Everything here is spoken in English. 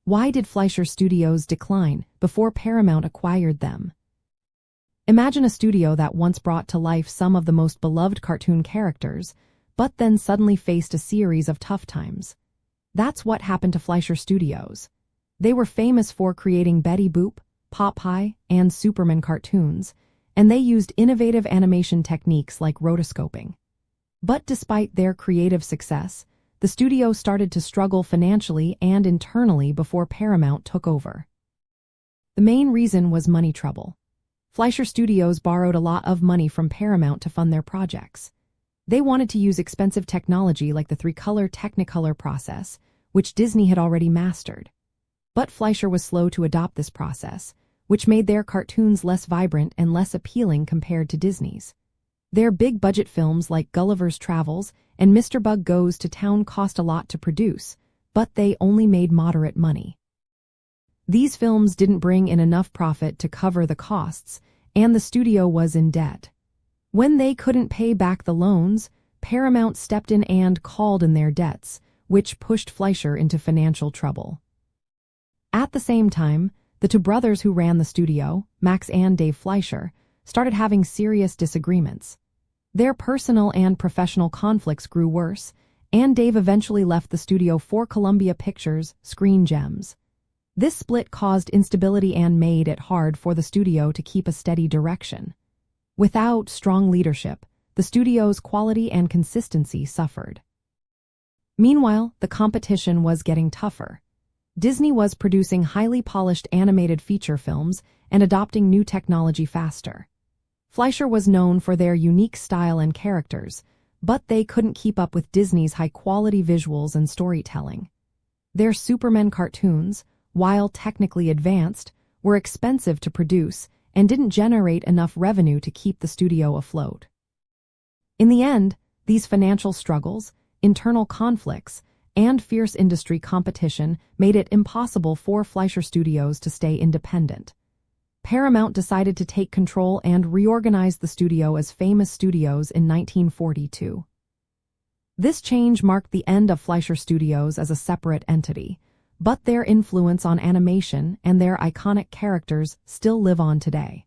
Why did Fleischer Studios decline before Paramount acquired them? Imagine a studio that once brought to life some of the most beloved cartoon characters, but then suddenly faced a series of tough times. That's what happened to Fleischer Studios. They were famous for creating Betty Boop, Popeye, and Superman cartoons, and they used innovative animation techniques like rotoscoping. But despite their creative success, the studio started to struggle financially and internally before Paramount took over. The main reason was money trouble. Fleischer Studios borrowed a lot of money from Paramount to fund their projects. They wanted to use expensive technology like the three-color Technicolor process, which Disney had already mastered. But Fleischer was slow to adopt this process, which made their cartoons less vibrant and less appealing compared to Disney's. Their big-budget films like Gulliver's Travels and Mr. Bug Goes to Town cost a lot to produce, but they only made moderate money. These films didn't bring in enough profit to cover the costs, and the studio was in debt. When they couldn't pay back the loans, Paramount stepped in and called in their debts, which pushed Fleischer into financial trouble. At the same time, the two brothers who ran the studio, Max and Dave Fleischer, started having serious disagreements. Their personal and professional conflicts grew worse, and Dave eventually left the studio for Columbia Pictures' Screen Gems. This split caused instability and made it hard for the studio to keep a steady direction. Without strong leadership, the studio's quality and consistency suffered. Meanwhile, the competition was getting tougher. Disney was producing highly polished animated feature films and adopting new technology faster. Fleischer was known for their unique style and characters, but they couldn't keep up with Disney's high-quality visuals and storytelling. Their Superman cartoons, while technically advanced, were expensive to produce and didn't generate enough revenue to keep the studio afloat. In the end, these financial struggles, internal conflicts, and fierce industry competition made it impossible for Fleischer Studios to stay independent. Paramount decided to take control and reorganize the studio as Famous Studios in 1942. This change marked the end of Fleischer Studios as a separate entity, but their influence on animation and their iconic characters still live on today.